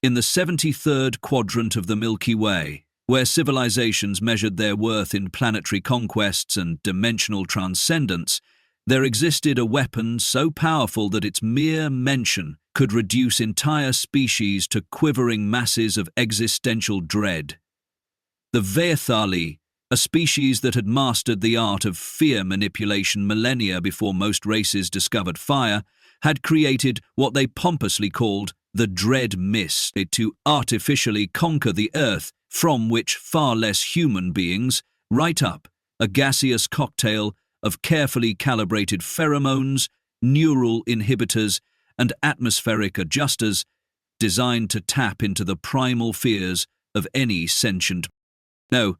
In the 73rd quadrant of the Milky Way, where civilizations measured their worth in planetary conquests and dimensional transcendence, there existed a weapon so powerful that its mere mention could reduce entire species to quivering masses of existential dread. The Vethali, a species that had mastered the art of fear manipulation millennia before most races discovered fire, had created what they pompously called the Dread Mist to artificially conquer the Earth, from which far less human beings write up a gaseous cocktail of carefully calibrated pheromones, neural inhibitors, and atmospheric adjusters designed to tap into the primal fears of any sentient. No,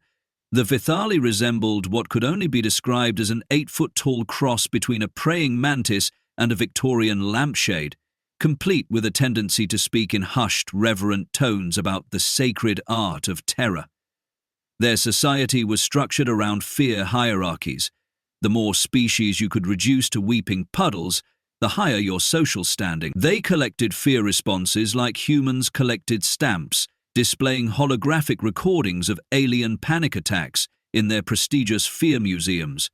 the Vethali resembled what could only be described as an 8-foot-tall cross between a praying mantis and a Victorian lampshade, complete with a tendency to speak in hushed, reverent tones about the sacred art of terror. Their society was structured around fear hierarchies. The more species you could reduce to weeping puddles, the higher your social standing. They collected fear responses like humans collected stamps, displaying holographic recordings of alien panic attacks in their prestigious fear museums.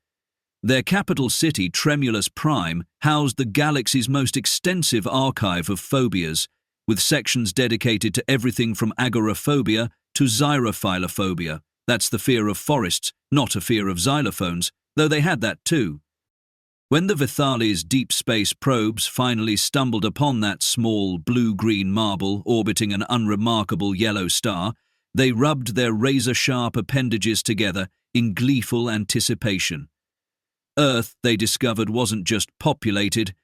Their capital city, Tremulous Prime, housed the galaxy's most extensive archive of phobias, with sections dedicated to everything from agoraphobia to xyrophilophobia. That's the fear of forests, not a fear of xylophones, though they had that too. When the Vethali's deep space probes finally stumbled upon that small blue-green marble orbiting an unremarkable yellow star, they rubbed their razor-sharp appendages together in gleeful anticipation. Earth, they discovered, wasn't just populated,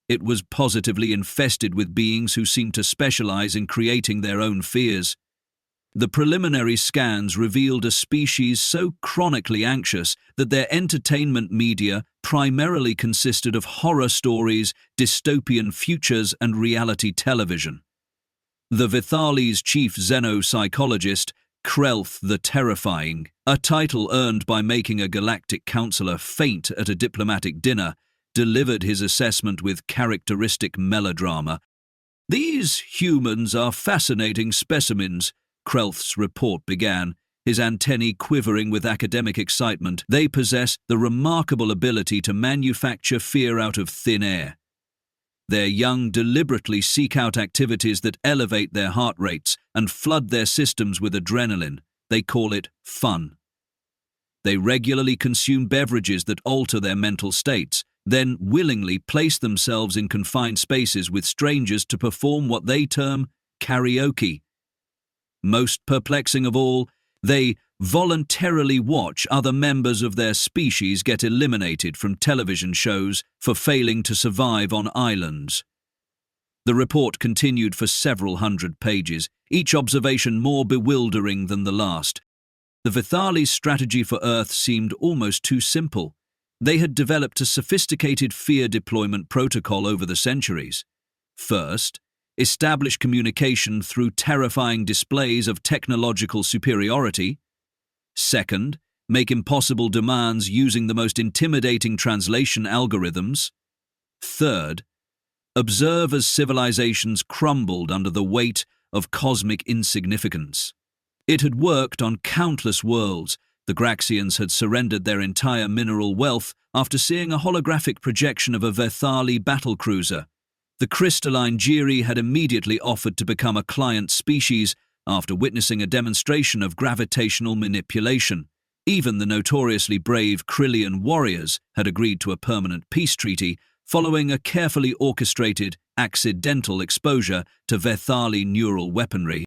it was positively infested with beings who seemed to specialize in creating their own fears. The preliminary scans revealed a species so chronically anxious that their entertainment media primarily consisted of horror stories, dystopian futures, and reality television. The Vethali's chief xenopsychologist, Krelth the Terrifying, a title earned by making a galactic counselor faint at a diplomatic dinner, delivered his assessment with characteristic melodrama. "These humans are fascinating specimens," Krelth's report began, his antennae quivering with academic excitement. "They possess the remarkable ability to manufacture fear out of thin air. Their young deliberately seek out activities that elevate their heart rates and flood their systems with adrenaline. They call it fun. They regularly consume beverages that alter their mental states, then willingly place themselves in confined spaces with strangers to perform what they term karaoke. Most perplexing of all, they voluntarily watch other members of their species get eliminated from television shows for failing to survive on islands." The report continued for several hundred pages, each observation more bewildering than the last. The Vethali's strategy for Earth seemed almost too simple. They had developed a sophisticated fear deployment protocol over the centuries. First, establish communication through terrifying displays of technological superiority. Second, make impossible demands using the most intimidating translation algorithms. Third, observe as civilizations crumbled under the weight of cosmic insignificance. It had worked on countless worlds. The Graxians had surrendered their entire mineral wealth after seeing a holographic projection of a Vethali battlecruiser. The crystalline Jiri had immediately offered to become a client species after witnessing a demonstration of gravitational manipulation. Even the notoriously brave Krillian warriors had agreed to a permanent peace treaty following a carefully orchestrated, accidental exposure to Vethali neural weaponry.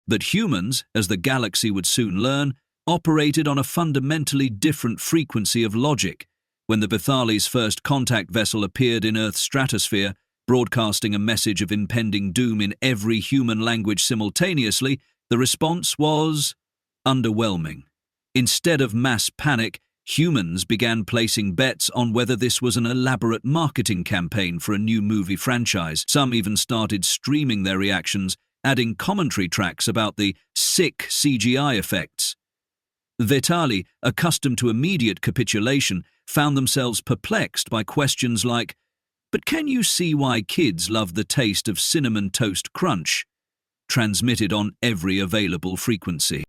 But humans, as the galaxy would soon learn, operated on a fundamentally different frequency of logic. When the Vethali's first contact vessel appeared in Earth's stratosphere, broadcasting a message of impending doom in every human language simultaneously, the response was underwhelming. Instead of mass panic, humans began placing bets on whether this was an elaborate marketing campaign for a new movie franchise. Some even started streaming their reactions, adding commentary tracks about the sick CGI effects. Vethali, accustomed to immediate capitulation, found themselves perplexed by questions like, "But can you see why kids love the taste of Cinnamon Toast Crunch?" transmitted on every available frequency.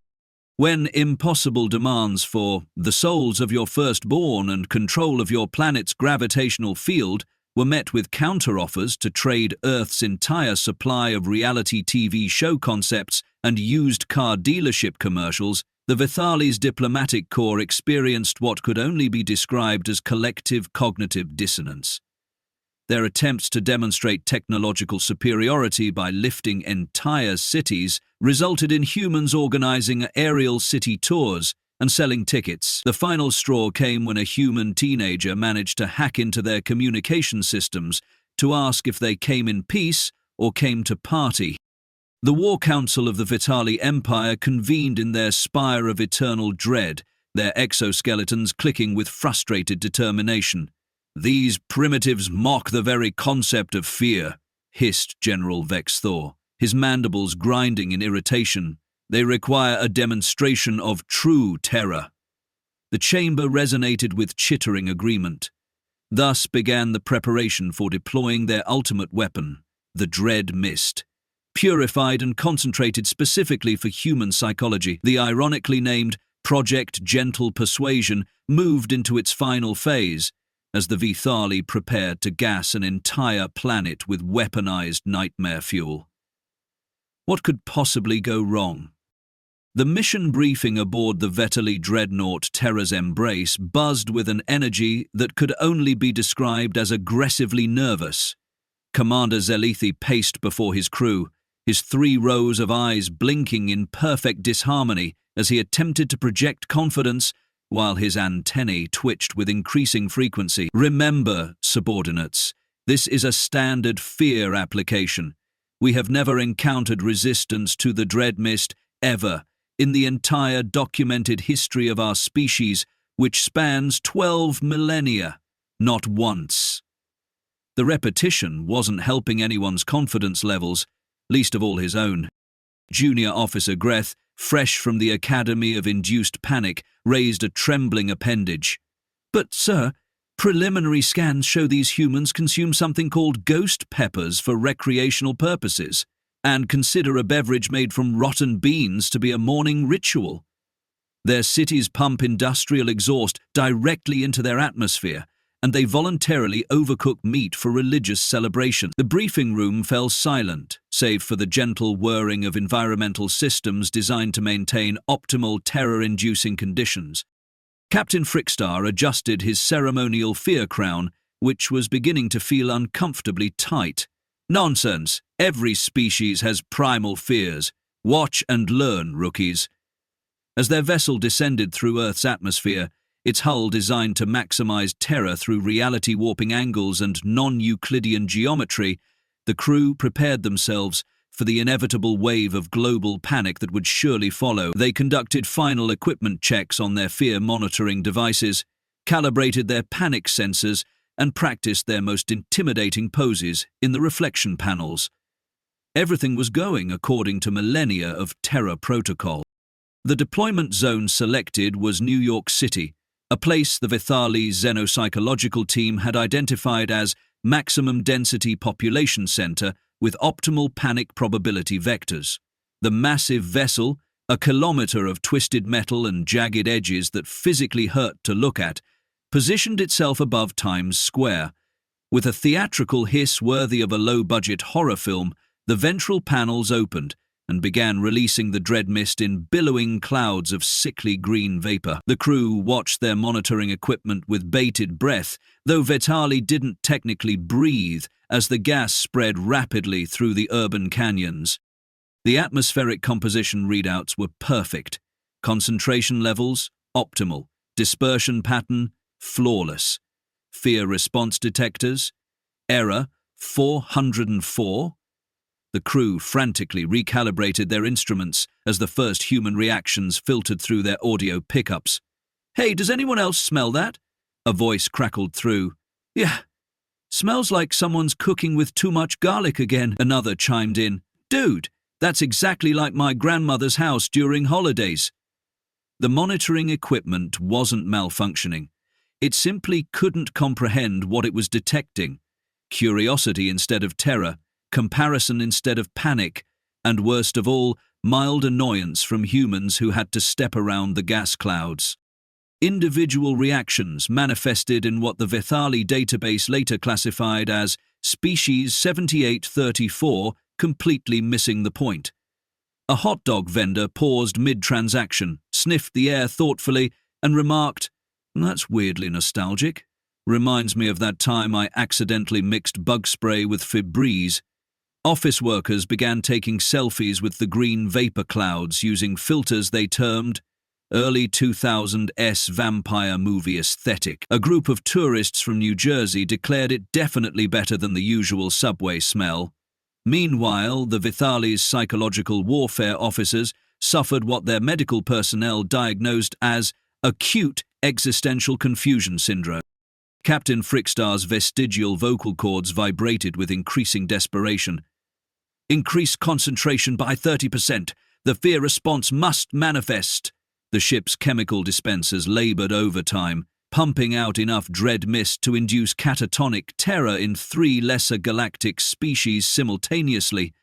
When impossible demands for the souls of your firstborn and control of your planet's gravitational field were met with counteroffers to trade Earth's entire supply of reality TV show concepts and used car dealership commercials, the Vethali's diplomatic corps experienced what could only be described as collective cognitive dissonance. Their attempts to demonstrate technological superiority by lifting entire cities resulted in humans organizing aerial city tours and selling tickets. The final straw came when a human teenager managed to hack into their communication systems to ask if they came in peace or came to party. The War Council of the Vethali Empire convened in their spire of eternal dread, their exoskeletons clicking with frustrated determination. "These primitives mock the very concept of fear," hissed General Vex Thor, his mandibles grinding in irritation. "They require a demonstration of true terror." The chamber resonated with chittering agreement. Thus began the preparation for deploying their ultimate weapon, the Dread Mist. Purified and concentrated specifically for human psychology, the ironically named Project Gentle Persuasion moved into its final phase, as the Vethali prepared to gas an entire planet with weaponized nightmare fuel. What could possibly go wrong? The mission briefing aboard the Vethali dreadnought Terra's Embrace buzzed with an energy that could only be described as aggressively nervous. Commander Zelithi paced before his crew, his 3 rows of eyes blinking in perfect disharmony as he attempted to project confidence while his antennae twitched with increasing frequency. "Remember, subordinates, this is a standard fear application. We have never encountered resistance to the Dread Mist ever in the entire documented history of our species, which spans 12 millennia. Not once." The repetition wasn't helping anyone's confidence levels, least of all his own. Junior Officer Greth, fresh from the Academy of Induced Panic, raised a trembling appendage. "But, sir, preliminary scans show these humans consume something called ghost peppers for recreational purposes, and consider a beverage made from rotten beans to be a morning ritual. Their cities pump industrial exhaust directly into their atmosphere, and they voluntarily overcook meat for religious celebration." The briefing room fell silent, save for the gentle whirring of environmental systems designed to maintain optimal terror-inducing conditions. Captain Frickstar adjusted his ceremonial fear crown, which was beginning to feel uncomfortably tight. "Nonsense! Every species has primal fears. Watch and learn, rookies." As their vessel descended through Earth's atmosphere, its hull designed to maximize terror through reality-warping angles and non-Euclidean geometry, the crew prepared themselves for the inevitable wave of global panic that would surely follow. They conducted final equipment checks on their fear-monitoring devices, calibrated their panic sensors, and practiced their most intimidating poses in the reflection panels. Everything was going according to millennia of terror protocol. The deployment zone selected was New York City, a place the Vethali xenopsychological team had identified as maximum density population center with optimal panic probability vectors. The massive vessel, a kilometer of twisted metal and jagged edges that physically hurt to look at, positioned itself above Times Square. With a theatrical hiss worthy of a low-budget horror film, the ventral panels opened and began releasing the dread mist in billowing clouds of sickly green vapor. The crew watched their monitoring equipment with bated breath, though Vethali didn't technically breathe as the gas spread rapidly through the urban canyons. The atmospheric composition readouts were perfect. Concentration levels, optimal. Dispersion pattern, flawless. Fear response detectors, error, 404. The crew frantically recalibrated their instruments as the first human reactions filtered through their audio pickups. "Hey, does anyone else smell that?" A voice crackled through. "Yeah, smells like someone's cooking with too much garlic again," another chimed in. "Dude, that's exactly like my grandmother's house during holidays." The monitoring equipment wasn't malfunctioning. It simply couldn't comprehend what it was detecting. Curiosity instead of terror, comparison instead of panic, and worst of all, mild annoyance from humans who had to step around the gas clouds. Individual reactions manifested in what the Vethali database later classified as Species 7834, completely missing the point. A hot dog vendor paused mid-transaction, sniffed the air thoughtfully, and remarked, "That's weirdly nostalgic. Reminds me of that time I accidentally mixed bug spray with Febreze." Office workers began taking selfies with the green vapor clouds using filters they termed early 2000s vampire movie aesthetic. A group of tourists from New Jersey declared it definitely better than the usual subway smell. Meanwhile, the Vethali's psychological warfare officers suffered what their medical personnel diagnosed as acute existential confusion syndrome. Captain Frickstar's vestigial vocal cords vibrated with increasing desperation. "Increase concentration by 30%. The fear response must manifest." The ship's chemical dispensers labored overtime, pumping out enough dread mist to induce catatonic terror in 3 lesser galactic species simultaneously.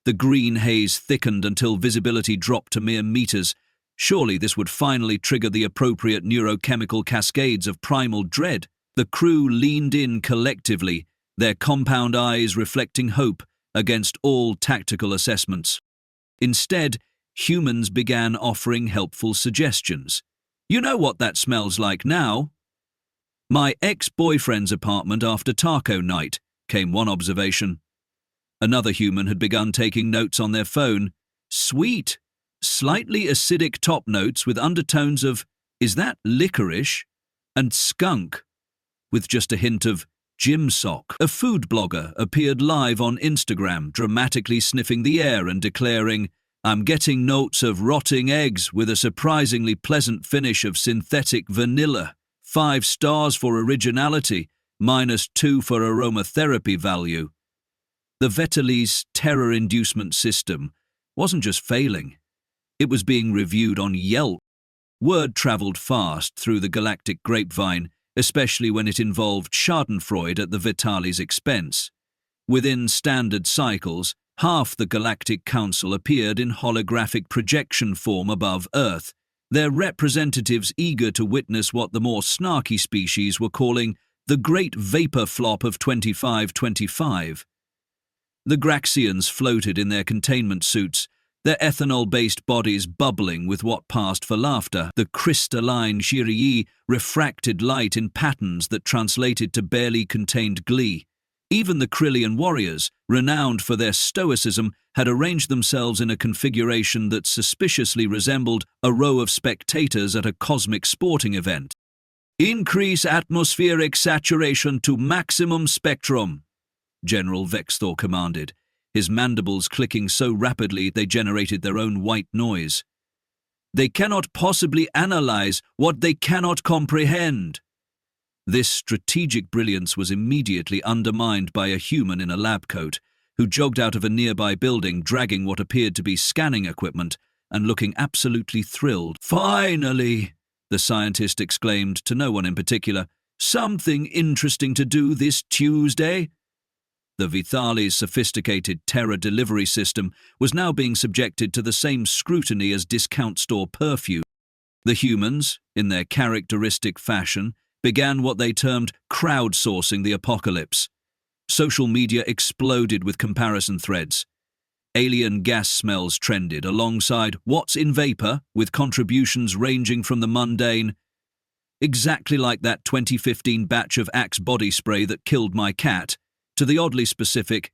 The green haze thickened until visibility dropped to mere meters. Surely this would finally trigger the appropriate neurochemical cascades of primal dread. The crew leaned in collectively, their compound eyes reflecting hope against all tactical assessments. Instead, humans began offering helpful suggestions. "You know what that smells like now?" "My ex-boyfriend's apartment after taco night," came one observation. Another human had begun taking notes on their phone. "Sweet, slightly acidic top notes with undertones of, is that licorice? And skunk, with just a hint of gym sock." A food blogger appeared live on Instagram, dramatically sniffing the air and declaring, "I'm getting notes of rotting eggs with a surprisingly pleasant finish of synthetic vanilla. 5 stars for originality, -2 for aromatherapy value." The Vethali's terror inducement system wasn't just failing, it was being reviewed on Yelp. Word traveled fast through the galactic grapevine, especially when it involved schadenfreude at the Vethali's expense. Within standard cycles, half the Galactic Council appeared in holographic projection form above Earth, their representatives eager to witness what the more snarky species were calling the Great Vapor Flop of 2525. The Graxians floated in their containment suits, their ethanol-based bodies bubbling with what passed for laughter. The crystalline Jirii refracted light in patterns that translated to barely contained glee. Even the Krillian warriors, renowned for their stoicism, had arranged themselves in a configuration that suspiciously resembled a row of spectators at a cosmic sporting event. "Increase atmospheric saturation to maximum spectrum," General Vexthor commanded, his mandibles clicking so rapidly they generated their own white noise. "They cannot possibly analyze what they cannot comprehend." This strategic brilliance was immediately undermined by a human in a lab coat, who jogged out of a nearby building dragging what appeared to be scanning equipment and looking absolutely thrilled. "Finally," the scientist exclaimed to no one in particular, "something interesting to do this Tuesday." The Vethali's sophisticated terror delivery system was now being subjected to the same scrutiny as discount store perfume. The humans, in their characteristic fashion, began what they termed crowdsourcing the apocalypse. Social media exploded with comparison threads. Alien gas smells trended alongside "What's in Vapor?" with contributions ranging from the mundane, "exactly like that 2015 batch of Axe body spray that killed my cat," to the oddly specific,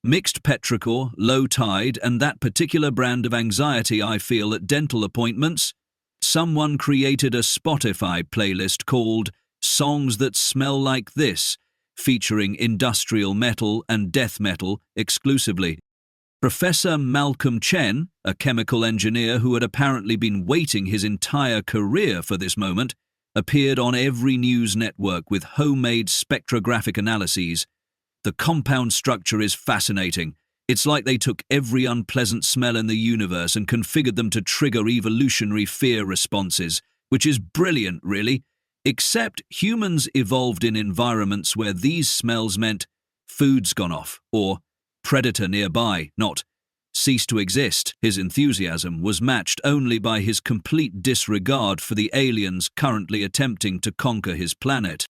"mixed petrichor, low tide, and that particular brand of anxiety I feel at dental appointments." Someone created a Spotify playlist called "Songs That Smell Like This," featuring industrial metal and death metal exclusively. Professor Malcolm Chen, a chemical engineer who had apparently been waiting his entire career for this moment, appeared on every news network with homemade spectrographic analyses. "The compound structure is fascinating. It's like they took every unpleasant smell in the universe and configured them to trigger evolutionary fear responses, which is brilliant, really. Except humans evolved in environments where these smells meant food's gone off, or predator nearby, not cease to exist. His enthusiasm was matched only by his complete disregard for the aliens currently attempting to conquer his planet.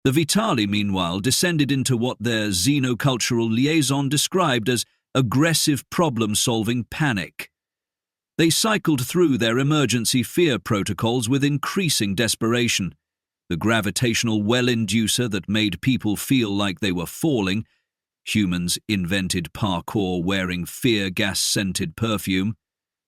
The Vethali, meanwhile, descended into what their xenocultural liaison described as aggressive problem-solving panic. They cycled through their emergency fear protocols with increasing desperation. The gravitational well-inducer that made people feel like they were falling. Humans invented parkour wearing fear gas-scented perfume.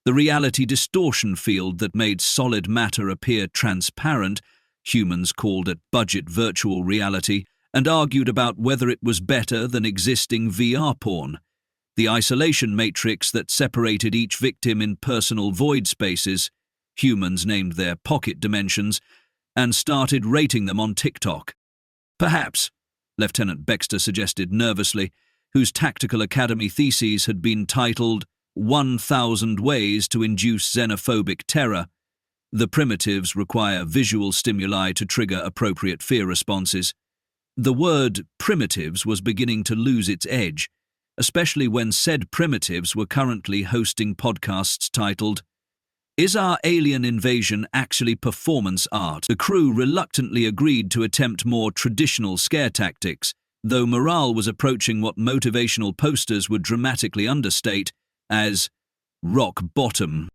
The reality distortion field that made solid matter appear transparent. Humans called it budget virtual reality and argued about whether it was better than existing VR porn. The isolation matrix that separated each victim in personal void spaces. Humans named their pocket dimensions and started rating them on TikTok. Perhaps, Lieutenant Baxter suggested nervously, whose tactical academy theses had been titled 1,000 Ways to Induce Xenophobic Terror. The primitives require visual stimuli to trigger appropriate fear responses. The word primitives was beginning to lose its edge, especially when said primitives were currently hosting podcasts titled, "Is Our Alien Invasion Actually Performance Art?" The crew reluctantly agreed to attempt more traditional scare tactics, though morale was approaching what motivational posters would dramatically understate as rock bottom.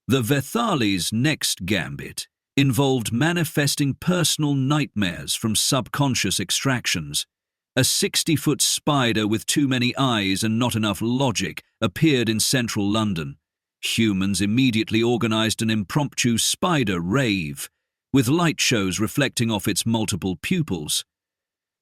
The Vethali's next gambit involved manifesting personal nightmares from subconscious extractions. A 60-foot spider with too many eyes and not enough logic appeared in central London. Humans immediately organized an impromptu spider rave, with light shows reflecting off its multiple pupils.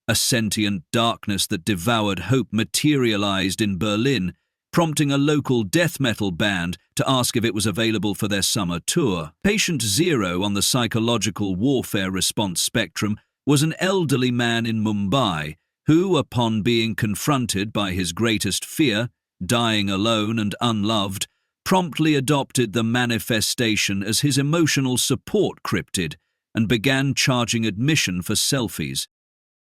A sentient darkness that devoured hope materialized in Berlin, prompting a local death metal band to ask if it was available for their summer tour. Patient zero on the psychological warfare response spectrum was an elderly man in Mumbai who, upon being confronted by his greatest fear, dying alone and unloved, promptly adopted the manifestation as his emotional support cryptid and began charging admission for selfies.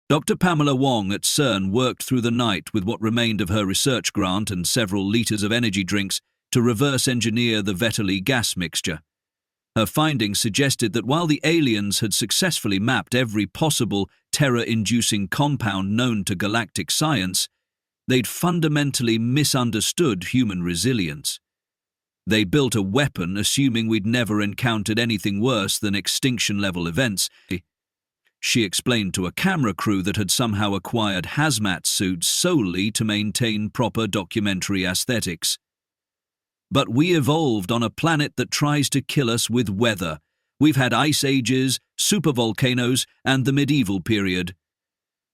Dr. Pamela Wong at CERN worked through the night with what remained of her research grant and several litres of energy drinks to reverse engineer the Vethali gas mixture. Her findings suggested that while the aliens had successfully mapped every possible terror-inducing compound known to galactic science, they'd fundamentally misunderstood human resilience. They built a weapon assuming we'd never encountered anything worse than extinction-level events. She explained to a camera crew that had somehow acquired hazmat suits solely to maintain proper documentary aesthetics. But we evolved on a planet that tries to kill us with weather. We've had ice ages, supervolcanoes, and the medieval period.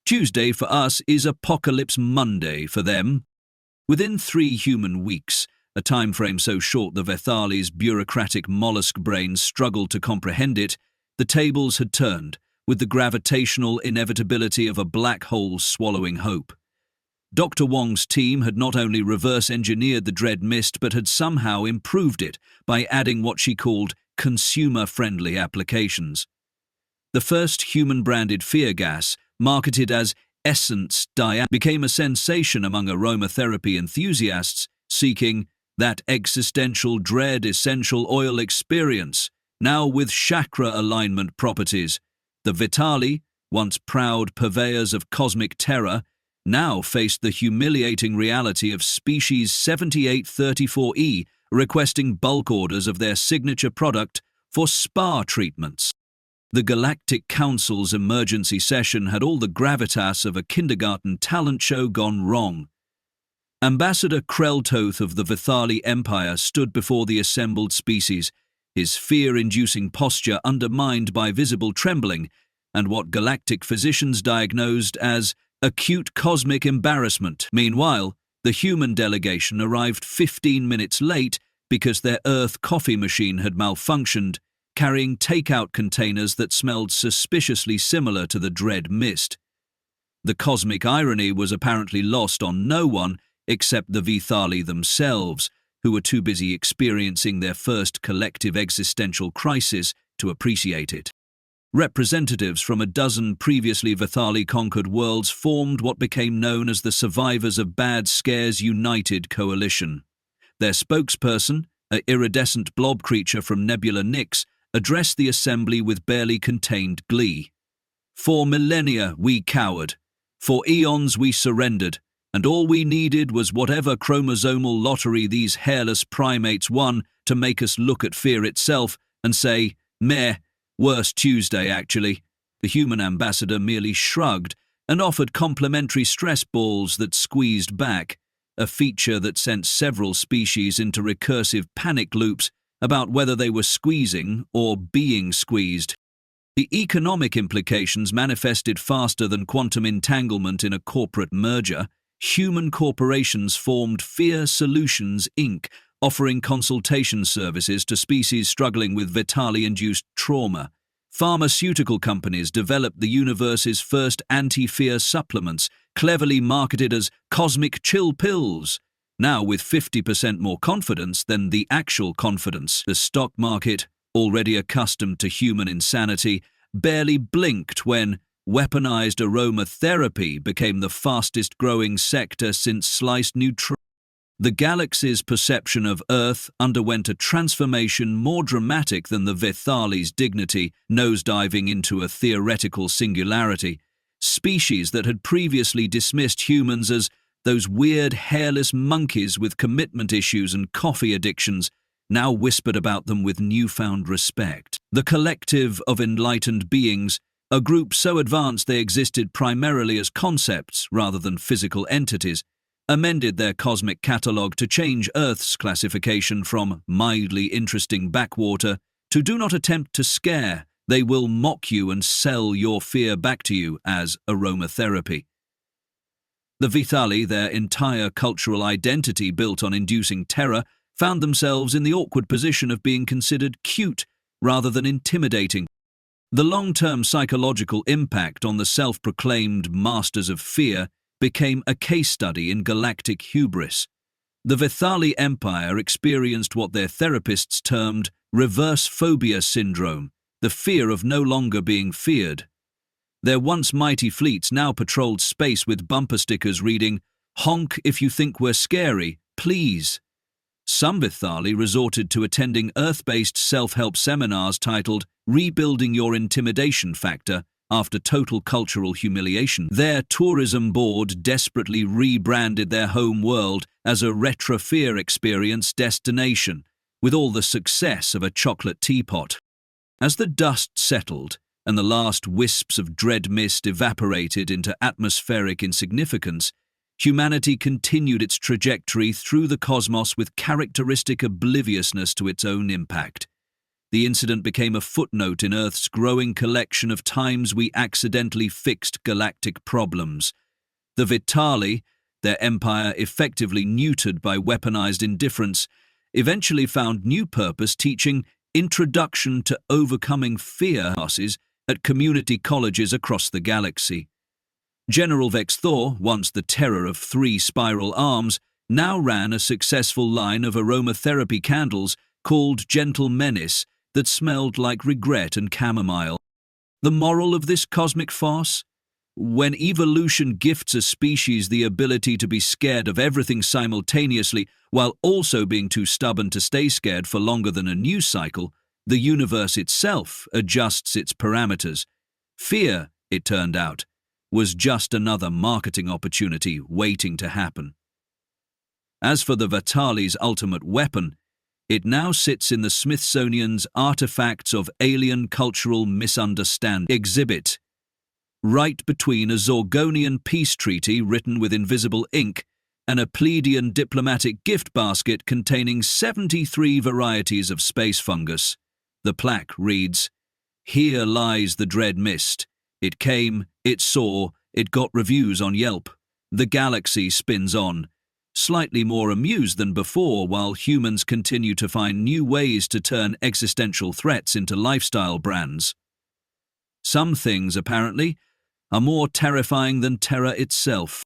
Tuesday for us is Apocalypse Monday for them. Within 3 human weeks, a time frame so short the Vethali's bureaucratic mollusk brains struggled to comprehend it, the tables had turned, with the gravitational inevitability of a black hole swallowing hope. Dr. Wong's team had not only reverse-engineered the dread mist but had somehow improved it by adding what she called consumer-friendly applications. The first human-branded fear gas, marketed as Essence Diane, became a sensation among aromatherapy enthusiasts seeking that existential dread essential oil experience, now with chakra alignment properties. The Vethali, once proud purveyors of cosmic terror, now faced the humiliating reality of species 7834E requesting bulk orders of their signature product for spa treatments. The Galactic Council's emergency session had all the gravitas of a kindergarten talent show gone wrong. Ambassador Kreltoth of the Vethali Empire stood before the assembled species, his fear-inducing posture undermined by visible trembling and what galactic physicians diagnosed as acute cosmic embarrassment. Meanwhile, the human delegation arrived 15 minutes late because their Earth coffee machine had malfunctioned, carrying takeout containers that smelled suspiciously similar to the dread mist. The cosmic irony was apparently lost on no one except the Vethali themselves, who were too busy experiencing their first collective existential crisis to appreciate it. Representatives from a dozen previously Vethali-conquered worlds formed what became known as the Survivors of Bad Scares United Coalition. Their spokesperson, an iridescent blob creature from Nebula Nix, addressed the assembly with barely contained glee. "For millennia we cowered. For eons we surrendered. And all we needed was whatever chromosomal lottery these hairless primates won to make us look at fear itself and say, 'Meh, worse Tuesday, actually.'" The human ambassador merely shrugged and offered complimentary stress balls that squeezed back, a feature that sent several species into recursive panic loops about whether they were squeezing or being squeezed. The economic implications manifested faster than quantum entanglement in a corporate merger. Human corporations formed Fear Solutions, Inc., offering consultation services to species struggling with Vethali-induced trauma. Pharmaceutical companies developed the universe's first anti-fear supplements, cleverly marketed as cosmic chill pills, now with 50% more confidence than the actual confidence. The stock market, already accustomed to human insanity, barely blinked when weaponized aromatherapy became the fastest-growing sector since sliced neutrality. The galaxy's perception of Earth underwent a transformation more dramatic than the Vethali's dignity, nosediving into a theoretical singularity. Species that had previously dismissed humans as those weird hairless monkeys with commitment issues and coffee addictions now whispered about them with newfound respect. The collective of enlightened beings, a group so advanced they existed primarily as concepts rather than physical entities, amended their cosmic catalogue to change Earth's classification from mildly interesting backwater to do not attempt to scare, they will mock you and sell your fear back to you as aromatherapy. The Vethali, their entire cultural identity built on inducing terror, found themselves in the awkward position of being considered cute rather than intimidating. The long-term psychological impact on the self-proclaimed masters of fear became a case study in galactic hubris. The Vethali Empire experienced what their therapists termed reverse phobia syndrome, the fear of no longer being feared. Their once mighty fleets now patrolled space with bumper stickers reading, "Honk if you think we're scary, please." Some Vethali resorted to attending Earth-based self-help seminars titled "Rebuilding Your Intimidation Factor" after total cultural humiliation. Their tourism board desperately rebranded their home world as a retro-fear experience destination, with all the success of a chocolate teapot. As the dust settled and the last wisps of dread mist evaporated into atmospheric insignificance, humanity continued its trajectory through the cosmos with characteristic obliviousness to its own impact. The incident became a footnote in Earth's growing collection of times we accidentally fixed galactic problems. The Vethali, their empire effectively neutered by weaponized indifference, eventually found new purpose teaching Introduction to Overcoming Fear classes at community colleges across the galaxy. General Vex Thor, once the terror of 3 spiral arms, now ran a successful line of aromatherapy candles called Gentle Menace that smelled like regret and chamomile. The moral of this cosmic farce? When evolution gifts a species the ability to be scared of everything simultaneously while also being too stubborn to stay scared for longer than a news cycle, the universe itself adjusts its parameters. Fear, it turned out, was just another marketing opportunity waiting to happen. As for the Vethali's ultimate weapon, it now sits in the Smithsonian's Artifacts of Alien Cultural Misunderstanding exhibit, right between a Zorgonian peace treaty written with invisible ink and a Pleiadian diplomatic gift basket containing 73 varieties of space fungus. The plaque reads, "Here lies the dread mist. It came, it saw, it got reviews on Yelp. The galaxy spins on, slightly more amused than before while humans continue to find new ways to turn existential threats into lifestyle brands. Some things, apparently, are more terrifying than terror itself."